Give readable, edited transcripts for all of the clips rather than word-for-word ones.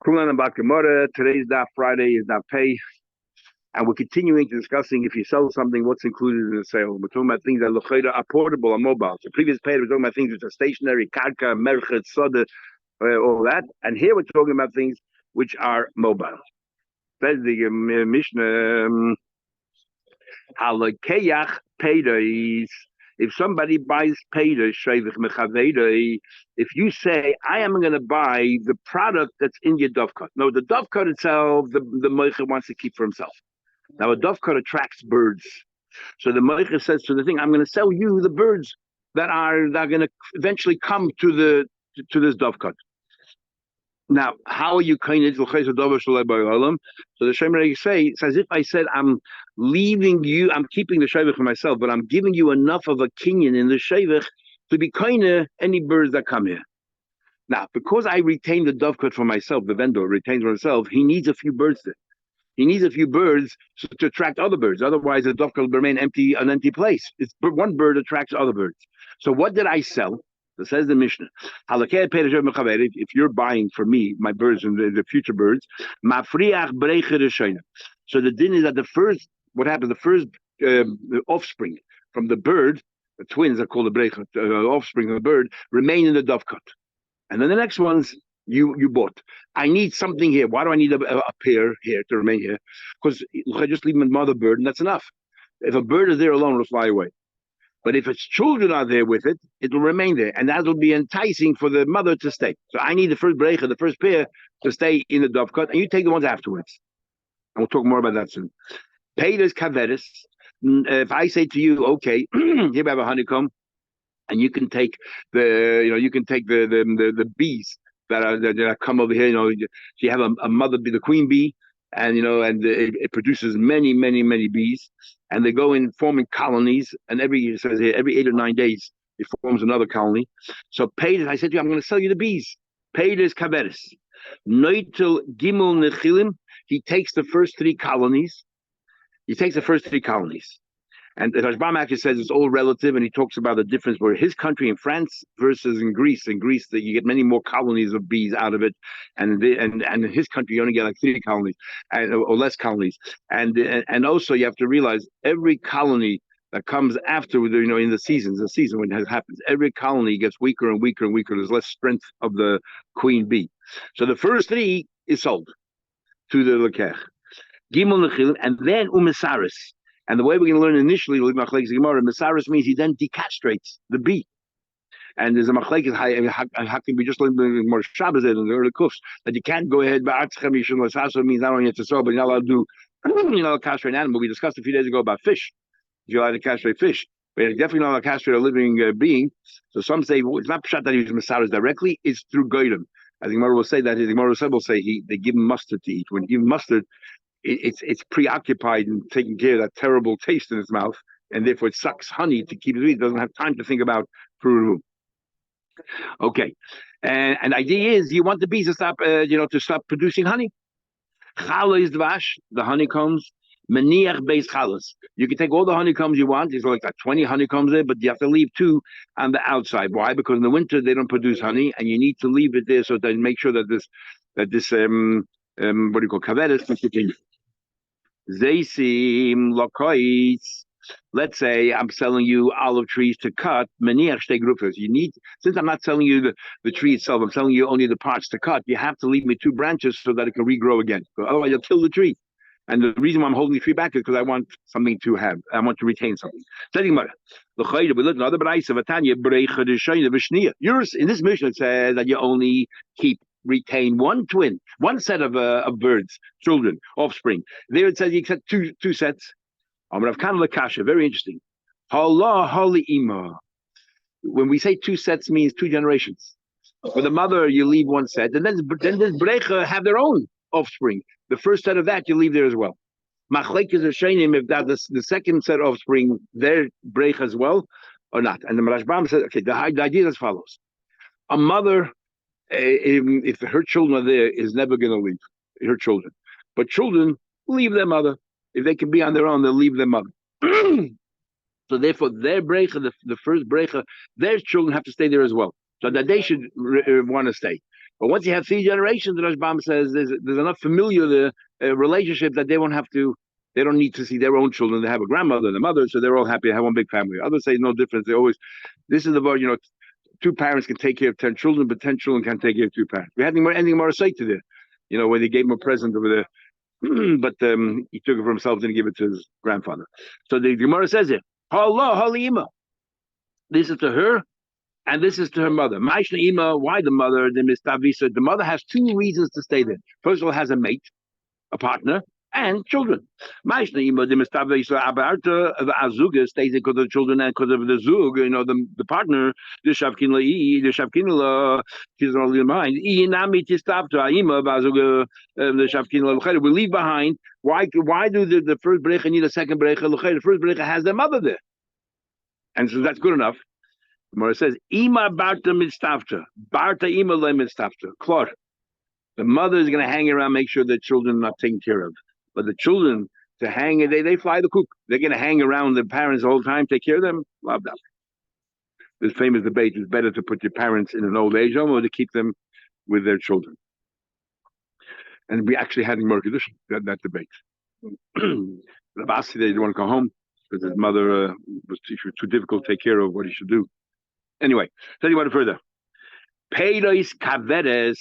Kulan and Bakimora. Today's Daf Friday is Daf Pay, and we're continuing to discussing if you sell something, what's included in the sale. We're talking about things that are portable or mobile. So previous pay, we're talking about things which are stationary, karka, merchet, soda, all that. And here we're talking about things which are mobile. Says the Mishnah, halakeyach peidos. If somebody buys peidos, if you say, I am going to buy the product that's in your dovecot. No, the dovecot itself, the moicher wants to keep for himself. Now, a dovecot attracts birds. So the moicher says to the thing, I'm going to sell you the birds that are going to eventually come to this dovecot. Now, how are you kind of so the Shemar say it's as if I said I'm leaving you, I'm keeping the shevach for myself, but I'm giving you enough of a kinyan in the shevach to be kind of any birds that come here. Now, because I retain the dovecot for myself, the vendor retains for himself, he needs a few birds there. He needs a few birds to attract other birds. Otherwise, the dovecot will remain empty, an empty place. It's one bird attracts other birds. So what did I sell? That says the Mishnah. If you're buying for me my birds and the future birds, so the din is that the first offspring from the bird, the twins are called the brecha, offspring of the bird, remain in the dovecot. And then the next ones you bought. I need something here. Why do I need a pair here to remain here? Because I just leave my mother bird and that's enough. If a bird is there alone, it'll fly away. But if its children are there with it, it will remain there. And that will be enticing for the mother to stay. So I need the first brecha, the first pair, to stay in the dovecot, and you take the ones afterwards. And we'll talk more about that soon. Peidos kaveris. If I say to you, okay, here we have a honeycomb, and you can take the bees that come over here. So you have a mother bee, the queen bee, and it produces many bees, and they go in forming colonies, and every 8 or 9 days it forms another colony. So peidos, I said to you, I'm going to sell you the bees. Peidos kaveris. Noitel gimel nechilim. He takes the first three colonies. And the Rashbam actually says it's all relative, and he talks about the difference where his country in France versus in Greece. In Greece, that you get many more colonies of bees out of it, and in his country you only get like 3 colonies or less colonies. And also you have to realize every colony that comes after, in the season when it happens, every colony gets weaker and weaker and weaker. There's less strength of the queen bee. So the first 3 is sold to the lekech. Gimel nechil, and then umesaris. And the way we're going to learn initially, Mesaris means he then decastrates the bee. And there's a machlekes, how can we just learn more Shabbos in the early kufs, that you can't go ahead, but means not only to sell, but you're not allowed to castrate an animal. We discussed a few days ago about fish. You're allowed to castrate fish, but you're definitely not allowed to castrate a living being. So some say, it's not pshat that he uses Mesaris directly, it's through goyim. I think Gemara will say that. The Gemara will say they give him mustard to eat. When you give him mustard, it's preoccupied in taking care of that terrible taste in its mouth, and therefore it sucks honey to keep it sweet. It doesn't have time to think about fruit. Okay, and the idea is you want the bees to stop, producing honey. Chala is the honeycombs. Maniach based chalas. You can take all the honeycombs you want. There's like 20 honeycombs there, but you have to leave 2 on the outside. Why? Because in the winter they don't produce honey, and you need to leave it there so that you make sure that this what do you call kaveris continue. Zeisim lokois. Let's say I'm selling you olive trees to cut. Maniach shtei grupos. You need, since I'm not selling you the tree itself, I'm selling you only the parts to cut. You have to leave me 2 branches so that it can regrow again. Otherwise, you'll kill the tree. And the reason why I'm holding the tree back is because I want something to have. I want to retain something. Yours in this mission says that you only retain 1 twin, 1 set of birds, children, offspring. There it says you accept 2 sets. Very interesting. When we say 2 sets, means 2 generations. For the mother, you leave 1 set, and then this brecha have their own offspring. The first set of that you leave there as well. Machlekes are shaynim if that the second set of offspring their brecha as well or not. And the Rashbam says, okay, the idea is as follows: a mother, if her children are there, is never going to leave her children. But children leave their mother. If they can be on their own, they'll leave their mother. So therefore, their brecha, the first brecha, their children have to stay there as well. So that they should want to stay. But once you have 3 generations, the Rashbam says there's enough familiar relationship that they won't have to. They don't need to see their own children. They have a grandmother and a mother, so they're all happy to have one big family. Others say no difference. They always, this is about, 2 parents can take care of 10 children, but 10 children can't take care of 2 parents. We had anything more to say to this, when they gave him a present over there. But he took it for himself, didn't give it to his grandfather. So the Gemara says it. Allah, Halima. This is to her, and this is to her mother. Maishna Ima, why the mother? The mother has 2 reasons to stay there. First of all, has a mate, a partner, and children. Maishna Ima, the Azuga stays there because of the children and because of the Zug, the partner, the Shavkin La, she's only in mind. We leave behind. Why do the first brecha need a second brecha? The first brecha has their mother there. And so that's good enough. Gemara says, "Ima barta mitztafta, barta ima le mitztafta." Klor, the mother is going to hang around, make sure the children are not taken care of. But the children to hang, they fly the coop. They're going to hang around their parents the whole time, take care of them. Love that. This famous debate: is better to put your parents in an old age home or to keep them with their children? And we actually had in Merkadish that debate. The Basi, they didn't want to go home because his mother was too difficult to take care of what he should do. Anyway, tell you what further. Peidos kaveres.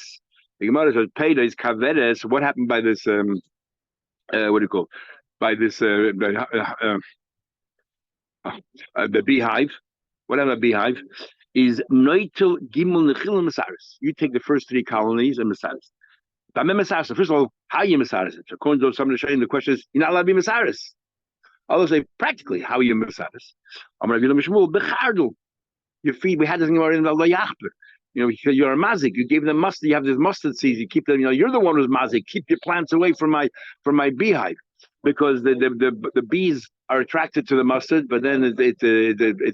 The Gemara says Peidos kaveres. What happened by this? What do you call it? By this the beehive? What happened? A beehive is noitel gimel nechil mesaris. You take the first 3 colonies and mesaris. First of all, how you mesaris it? According to some of the question is you're not allowed to be mesaris. Others say practically how you mesaris. I'm going to give them a shmul your feet. We had this thing already in the Layachber. You're a mazik. You gave them mustard. You have this mustard seeds. You keep them. You're the one who's mazik. Keep your plants away from my beehive, because the bees are attracted to the mustard, but then they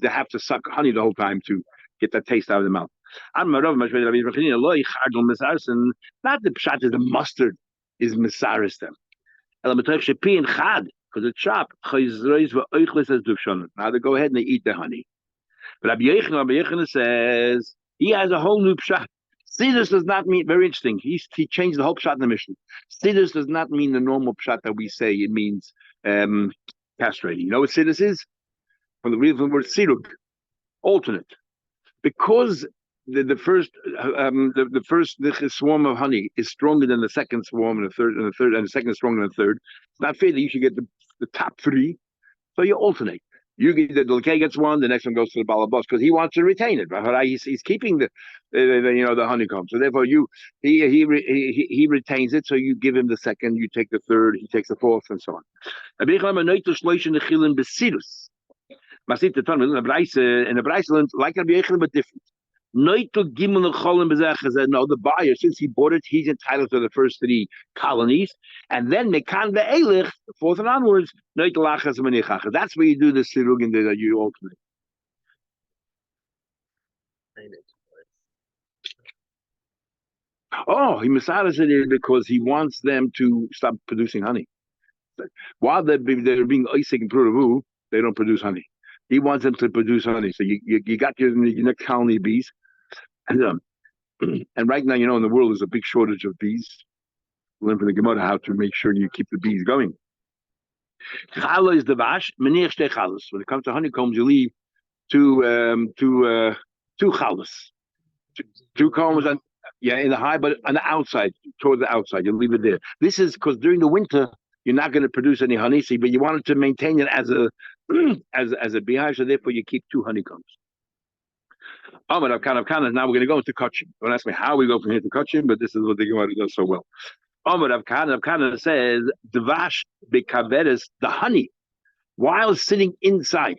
have to suck honey the whole time to get that taste out of the mouth. Not the pshat is the mustard is misaris them. Because it's sharp. Now they go ahead and they eat the honey. But Rabbi Yochanan says he has a whole new pshat. Sidus does not mean, very interesting. He changed the whole pshat in the Mishnah. Sidus does not mean the normal pshat that we say. It means castrating. You know what sidus is? From the word sirug, alternate. Because the first swarm of honey is stronger than the second swarm, and the third, and the second is stronger than the third. It's not fair that you should get the top 3, so you alternate. You get the Lekei gets one, the next one goes to the Bava Basra because he wants to retain it. Right? He's keeping the honeycomb. So therefore, he retains it. So you give him the second, you take the third, he takes the fourth, and so on. And the Braisa like Rabbi Yochanan, but different. No, the buyer, since he bought it, he's entitled to the first 3 colonies, and then mekan ve'elich, the 4th and onwards, that's where you do the sirug and that you alternate. Oh, he misalas it because he wants them to stop producing honey. While they're being Isaac and Puravu, they don't produce honey. He wants them to produce honey. So you got your next colony of bees. And right now, in the world, there's a big shortage of bees. We learn from the Gemara how to make sure you keep the bees going. Chala is the vash. When it comes to honeycombs, you leave 2 chalas, 2 combs, in the high, but on the outside, toward the outside, you leave it there. This is because during the winter you're not going to produce any honey, but you wanted to maintain it as a beehive, so therefore you keep 2 honeycombs. Now we're going to go into Kachim. Don't ask me how we go from here to Kachim, but this is what the Gemara does so well. Rav Kana says, Dvash bekaveres, the honey, while sitting inside,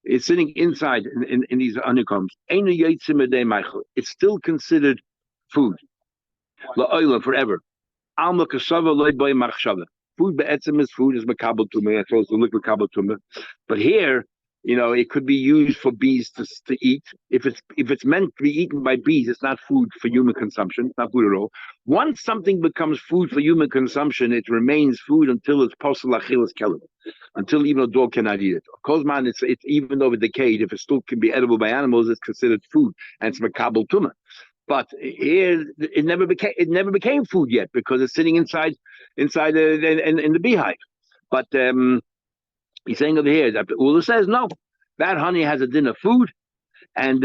it's sitting inside in these honeycombs. It's still considered food. La'oila, forever. Alma kasava loy boy machshava. Food be'etzim is food, is makabel tumah. It's also liquid makabel tumah. But here, it could be used for bees to eat. If it's meant to be eaten by bees, it's not food for human consumption. It's not food at all. Once something becomes food for human consumption, it remains food until it's possible achilas kelim, until even a dog cannot eat it. Kozman, it's even though it's decayed, if it still can be edible by animals, it's considered food, and it's makabel tumah. But here it never became food yet because it's sitting inside in the beehive. But he's saying over here that Ula says no, that honey has a din of food, and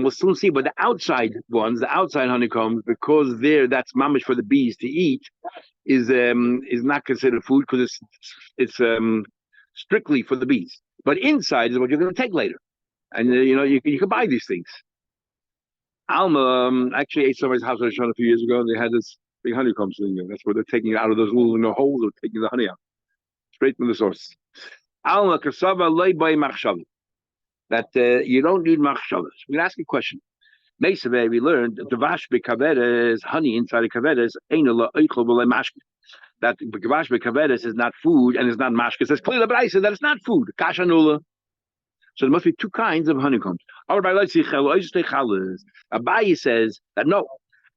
we'll soon see. But the outside ones, the outside honeycombs, because that's mamish for the bees to eat, is not considered food because it's strictly for the bees. But inside is what you're going to take later, and you can buy these things. Alma actually ate somebody's house I shot a few years ago, and they had this big honeycomb sitting there. That's where they're taking it out of those little holes. They're taking the honey out straight from the source. Alma kasava loy by machshav. That you don't need machshavas. We're gonna ask a question. Mesave, we learned that the vash bekaveres, honey inside the kaveres, ain't a oichel v'le mashke. That vash bekaveres is not food and it's not mashke. It says clearly that it's not food. Kashanula. So there must be two kinds of honeycombs. Abaye says that no,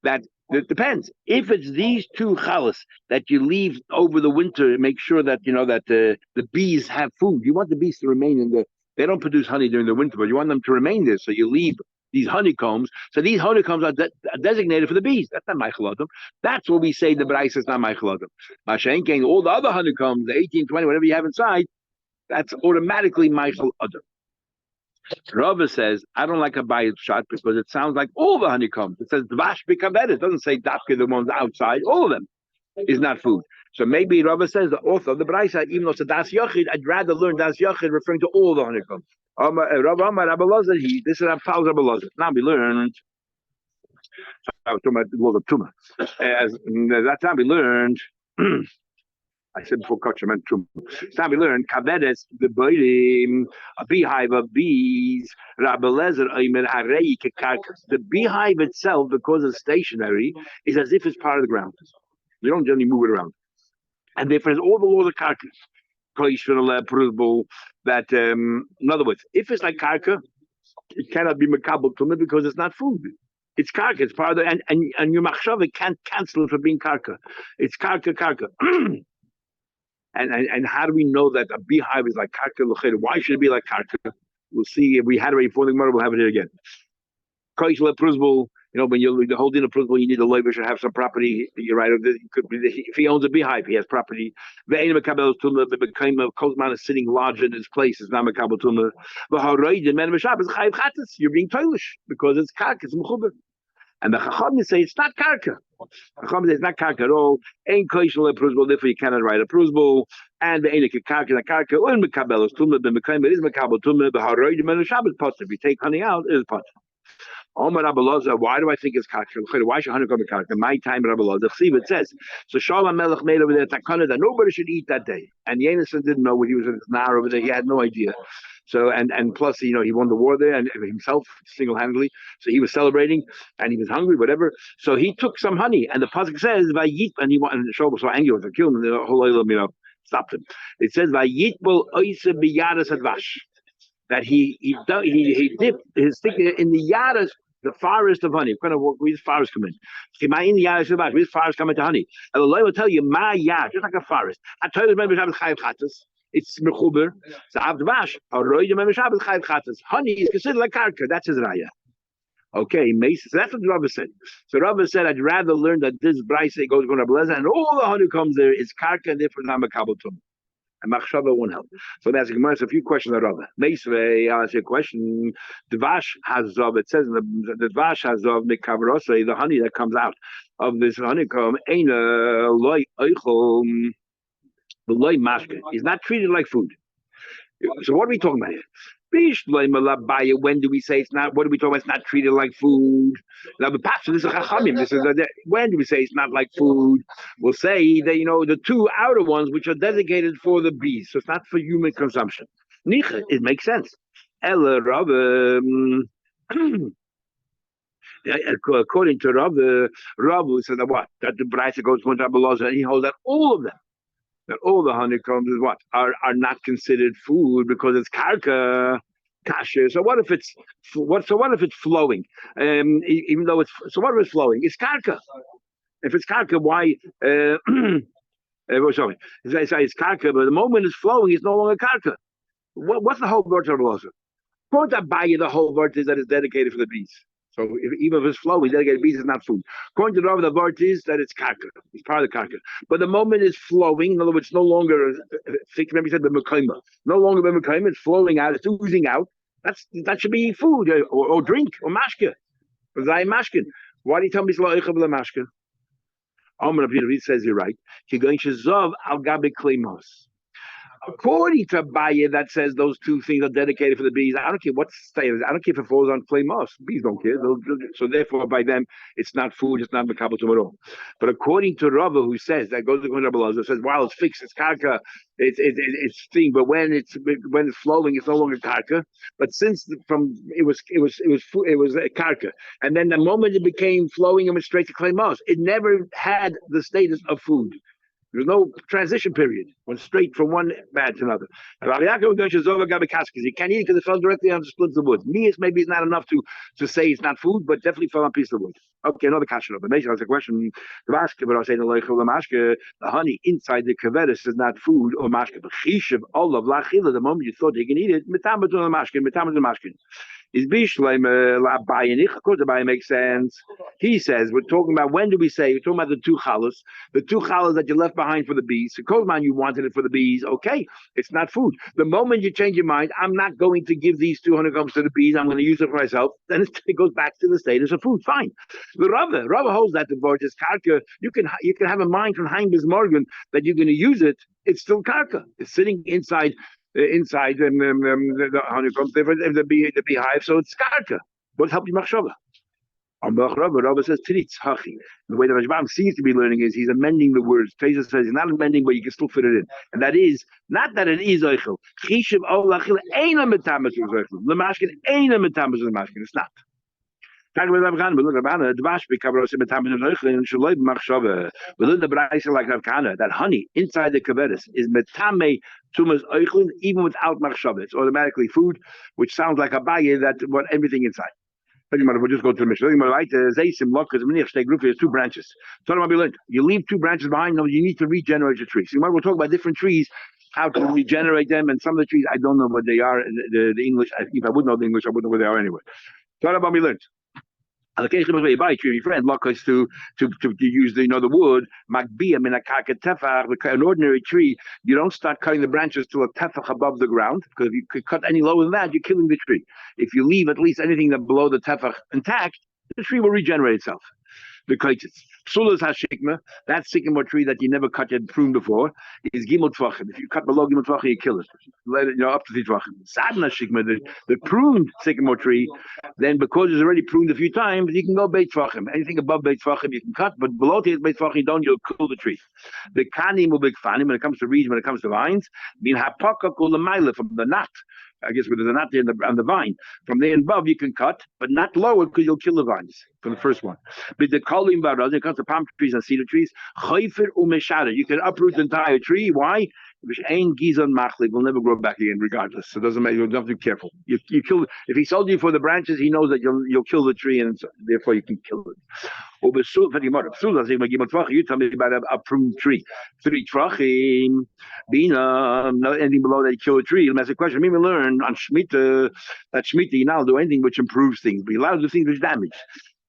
that it depends. If it's these two chalas that you leave over the winter, make sure that that the bees have food. You want the bees to remain in the. They don't produce honey during the winter, but you want them to remain there. So you leave these honeycombs. So these honeycombs are designated for the bees. That's not Michael. That's what we say the Bryce is not Michael. Mashenking, all the other honeycombs, the 18, 20, whatever you have inside, that's automatically Michael Adam. Rava says, I don't like a bayit shot because it sounds like all the honeycombs. It says dvash bikavet. It doesn't say dafke, the ones outside. All of them is not food. So maybe Rava says the author of the Braisa, even though it's a das yochid, I'd rather learn das yochid referring to all the honeycombs. Rava Amar Rabbi Lazar, this is Rav Tal's Rabbi Lazar. Now we learned. I was talking about the law of Tuma. As that time we learned. I said before Koch, I meant Tum. Now we learned Kavedes, the boirim, a beehive of bees, Rabbi Lezer, the beehive itself, because it's stationary, is as if it's part of the ground. You don't generally move it around. And therefore, all the laws of karka, that, in other words, if it's like karka, it cannot be makabel tumah because it's not food. It's karka, it's part of the, and your machshava can't cancel it for being karka. It's karka. And how do we know that a beehive is like karka l'chera? Why should it be like karka? We'll see. If we had it already before the Gemara, we'll have it here again. When you're holding a principle, you need a lawyer should have some property. You're right. If he owns a beehive, he has property. The Kozman is sitting large in his place. It's not makabel tumah. You're being toilish because it's karka. It's mechuber. And the Chachamim say it's not karka. Chachamim say it's not karka at all. Ain't koishel a pruzbul, therefore you cannot write a pruzbul. And the ainik karka, the karka, un mekabelos tumah, the mekayim, it is mekabel tumah, the haroidim and the Shabbat pot. If you take honey out, it is pot. Omar Rabbi Loza, why do I think it's karka? Why should honey come karka? My time, Rabbi Loza. It says, so Shalom Melech made over there takana that nobody should eat that day. And Yenison didn't know what he was in his nar over there. He had no idea. So and plus, he won the war there and himself single-handedly. So he was celebrating and he was hungry, whatever. So he took some honey, and the pasuk says, "Vayit," and the Shob was so angry with the kill him, and the whole oil, stopped him. It says, "Vayitbol oise biyadas advash," that he dipped his stick in the yadas, the forest of honey. Kind of where forest come in. In the yadas advash, where forest come into honey. And the Lord will tell you, "Ma yad," just like a forest. I told you, maybe Shabbos chayav chatas. It's mechuber. So avdvash, haroidim and Shabbos chayav chatas. Honey is considered like karka. That's his raya. Okay, Mason. So that's what Rava said. So Rava said, I'd rather learn that this Bryce goes to Rabbi Lezer, and all the honey comes there is karka, and therefore not makabel tumah. And machshava won't help. So that's a few questions on Rava. Meisvei, I'll ask you a question. Dvash has zav. It says the dvash has zav mekavrosei, the honey that comes out of this honeycomb, ain't a loy oichel. The loy mashke is not treated like food. So what are we talking about here? When do we say it's not? What are we talking about? It's not treated like food. Now the pastor, this is chachamim. This is when do we say it's not like food? We'll say that the two outer ones which are designated for the bees, so it's not for human consumption. Nicha, it makes sense. Ella Rav, according to Rav said that what? That the Braisa goes to Rabbi Loza, and he holds that all of them. That all the honeycombs is what are not considered food because it's karka kasher. So what if it's flowing? Even though it's what if it's flowing? It's karka. If it's karka, why? Sorry, it's karka, but the moment it's flowing, it's no longer karka. What's the whole word of the Loza? Quote that by the whole word is that it's dedicated for the bees. So even if it's flowing, delegated bees is not food. According to the Rav, the word is that it's karka. It's part of the karka. But the moment it's flowing, in other words, no longer, remember you said the mekayma, no longer the mekayma, it's flowing out, it's oozing out. That should be food or drink or mashke. Mashkin. Why do you tell me it's la'ich of the mashke? Amr Abdi says you're right. You're going to zov al gabe klemos. According to Baye, that says those two things are dedicated for the bees. I don't care what state. I don't care if it falls on clay moss. Bees don't care. So therefore, by them, it's not food. It's not mekabatum at all. But according to Rava, who says that goes to Rabbi Lazar, says, "Wow, it's fixed. It's karka. It's thing. But when it's flowing, it's no longer karka. But since it was karka, and then the moment it became flowing, it went straight to clay moss. It never had the status of food. There's no transition period. Went straight from one bad to another. Because you can't eat it because it fell directly on the splits of wood. Maybe it's not enough to say it's not food, but definitely fell on a piece of wood. Okay, another kasha. But basically, that's a question. But I was saying the honey inside the kaveris is not food or mashke. But chishav olav lachila. The moment you thought you can eat it, mitamat mashkin. Is Bishleim Labayanich? Of course, the Bayan makes sense. He says, we're talking about when do we say? We're talking about the two challahs that you left behind for the bees. So, Kodman, you wanted it for the bees. Okay, it's not food. The moment you change your mind, I'm not going to give these 200 grams to the bees. I'm going to use it for myself. Then it goes back to the status of food. Fine. The Rava holds that the word is karka. You can have a mind from Heimbis Morgan that you're going to use it. It's still karka. It's sitting inside the honeycomb, the beehive, so it's karka. What help you machshava? Rabba says tritz hachi. The way that Rajbam seems to be learning is he's amending the words. Teza says he's not amending, but you can still fit it in, and that is not that it is oichel. Chishav ol lachil eina metamas oichel. The mashkin eina metamas the mashkin. It's not. We learn the Braisa like Rav Kahana that honey inside the kaveris is metame tumas oichlin even without machshava. It's automatically food, which sounds like a baye that want everything inside. We'll just go to the mission. There's two branches. You leave two branches behind, you need to regenerate your tree. So we'll talk about different trees, how to regenerate them, and some of the trees, I don't know what they are, the English. If I would know the English, I wouldn't know what they are anyway. So what we learned. Your friend, to use the wood, an ordinary tree, you don't start cutting the branches to a tefach above the ground, because if you could cut any lower than that, you're killing the tree. If you leave at least anything that below the tefach intact, the tree will regenerate itself. The kaitis. Psulas hashikma, that sycamore tree that you never cut and pruned before, is gimel tvachim. If you cut below gimel tvachim, you kill it. Let it, up to 3 tvachim. Sadna shikma, the pruned sycamore tree, then because it's already pruned a few times, you can go beit tvachim. Anything above beit tvachim you can cut, but below beit tvachim don't, you'll kill the tree. The kanim will be fanim when it comes to reeds, when it comes to vines, bin hapaka kula from the knot. I guess there's a knot there on the vine. From there above, you can cut, but not lower because you'll kill the vines from the first one. But the kolim barad, when it comes to palm trees and cedar trees, chayfer umeshada, you can uproot the entire tree. Why? Ain gizon machli will never grow back again, regardless. So it doesn't matter. You have to be careful. You kill. If he sold you for the branches, he knows that you'll kill the tree, and therefore you can kill it. You tell me about a pruned tree. 3 trachim, bina, anything below that you kill a tree. Let me ask a question. Maybe learn on Shemitah that Shemitah you're not allowed to do anything which improves things, but you're allowed to do things which damage.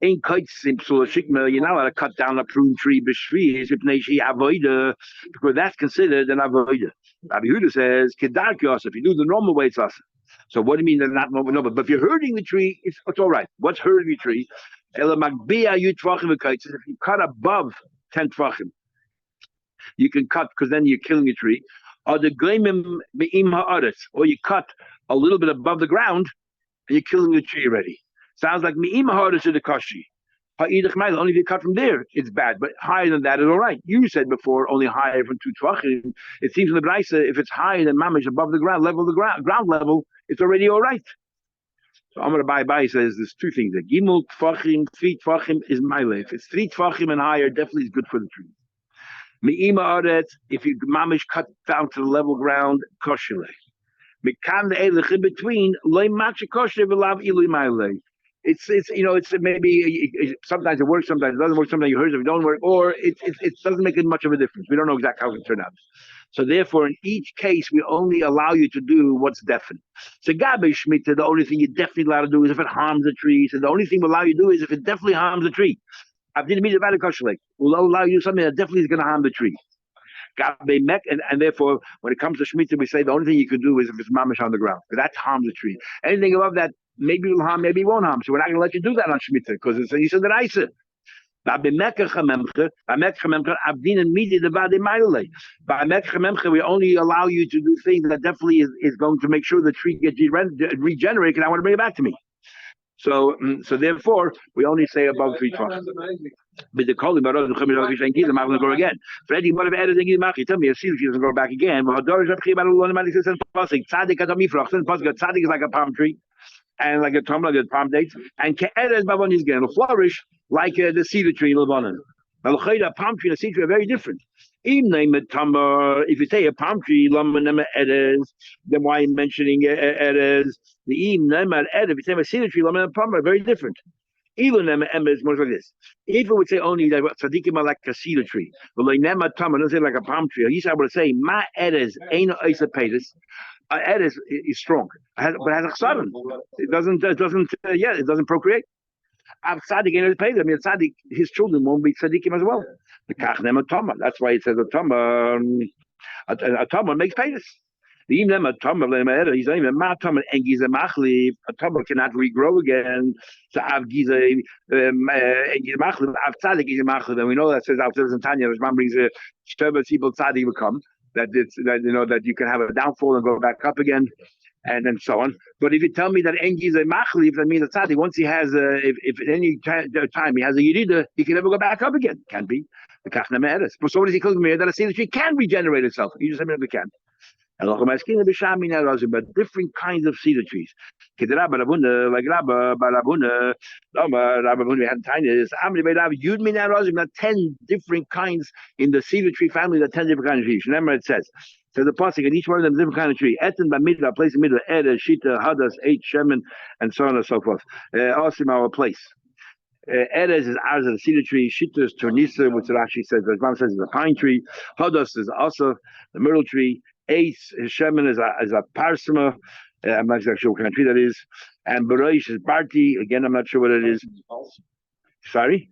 You're not allowed to cut down a prune tree because that's considered an avoida. Rabbi Yehuda says, if you do the normal way, it's us. So what do you mean they're not normal? But if you're hurting the tree, it's all right. What's hurting the tree? If you cut above 10 tvachim, you can cut because then you're killing the tree. Or you cut a little bit above the ground and you're killing the tree already. Sounds like mi'im ha'aretz to the kashi. Only if you cut from there, it's bad. But higher than that is all right. You said before only higher from 2 tvachim. It seems in the Braisa, if it's higher than mamish above the ground level, ground level, it's already all right. So Amar Bai says there's 2 things. The gimel tvachim, 3 tvachim is mile. If it's 3 tvachim and higher, definitely is good for the tree. Mi'im ha'aretz, if you mamish cut down to the level ground, koshile. Mikan the elich in between, loy matcha kosher v'lav ilui mile. It's maybe sometimes it works, sometimes it doesn't work, sometimes you heard it don't work, or it doesn't make it much of a difference. We don't know exactly how it turned out. So therefore, in each case, we only allow you to do what's definite. So Gabe Shemitah, the only thing you're definitely allowed to do is if it harms the tree. So the only thing we allow you to do is if it definitely harms the tree. We'll allow you something that definitely is going to harm the tree. And therefore, when it comes to Shemitah, we say the only thing you can do is if it's mamish on the ground, because that harms the tree. Anything above that, maybe it will harm, maybe it won't harm. So we're not going to let you do that on Shemitah, because it's you said that I said. By we only allow you to do things that definitely is going to make sure the tree gets regenerated, and I want to bring it back to me. So therefore, we only say above 3 tefachim. But the calling about I'm going to go again. Freddie, what have added again? Tell me, see if she doesn't go back again. Tzaddik is like a palm tree, and like a palm dates, and ke'eres bavon is going to flourish like the cedar tree in Lebanon. Now, the palm tree and a cedar tree are very different. If you say a palm tree, then why are you mentioning eres? The if you say a cedar tree, palm are very different. Even is more like this. If it would say only that tzaddikim are like a cedar tree, but like nema tamar, don't say like a palm tree. I would say ma eres ain't isapetis. Eres is strong, but has a chsaron. It doesn't procreate. Tzaddik ain't isapetis. I mean, tzaddik, his children won't be tzaddikim as well. The kach nema tamar. That's why it says a tamar. A tamar makes petis. He's not even matamar and giza machlif. A tamar cannot regrow again. So av giza and giza machlif, av tzaddik giza machlif, and we know that says al tzaddik and Tanya. Rashman brings a shterba sibel tzaddik will come. That you can have a downfall and go back up again, and then so on. But if you tell me that en giza machlif, that means a tzaddik once he has if at any time he has a yirida, he can never go back up again. Can't be. The kachna me'eres. But so what is he calling me that a cedar tree can regenerate itself? You just said it can. But different kinds of cedar trees. Like Rabba Barabuna, we had not 10 different kinds in the cedar tree family, the 10 different kinds of trees. Remember it says. So the pasuk and each one of them is a different kind of tree. Etten by middle, place in middle, Eder, Shita, Hadas, Eight, Shemen, and so on and so forth. Also our place. Erez is ours of the cedar tree. Shita is Tornisa, which Rashi says, the Imam says is a pine tree. Hadas is also the myrtle tree. Ace Shemen is a parsima. I'm not exactly sure what kind of tree that is. And Baroish is Barti. Again, I'm not sure what it is. Sorry?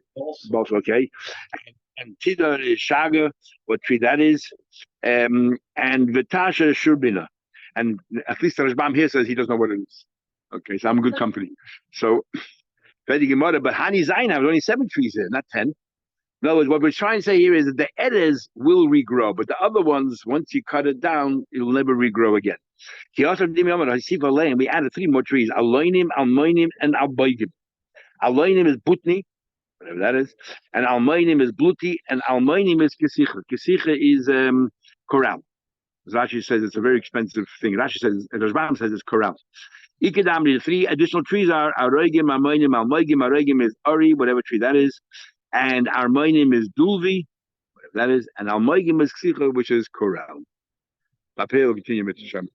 Both, okay. And Tidar is Shaga, what tree that is. And Vitasha is Shurbina. And at least the Rashbam here says he doesn't know what it is. Okay, so I'm good company. So, but Hani Zaina, there's only 7 trees here, not 10. In other words, what we're trying to say here is that the eres will regrow, but the other ones, once you cut it down, it will never regrow again. We added 3 more trees: Aloinim, Almoinim, and Albaigim. Aloinim is Butni, whatever that is, and Almoinim is Bluti, and Almoinim is Kesicha. Kesicha is Corral. As Rashi says, it's a very expensive thing. Rashi says, Rashbam says it's Corral. Ikadamri, the 3 additional trees are Aroigim, Almoinim, Almoigim. Aroigim is Uri, whatever tree that is. And Armoinim is Dulvi, whatever that is, and Almoigim is Ksicha, which is Corral. Lapel will continue, Mr. Shem.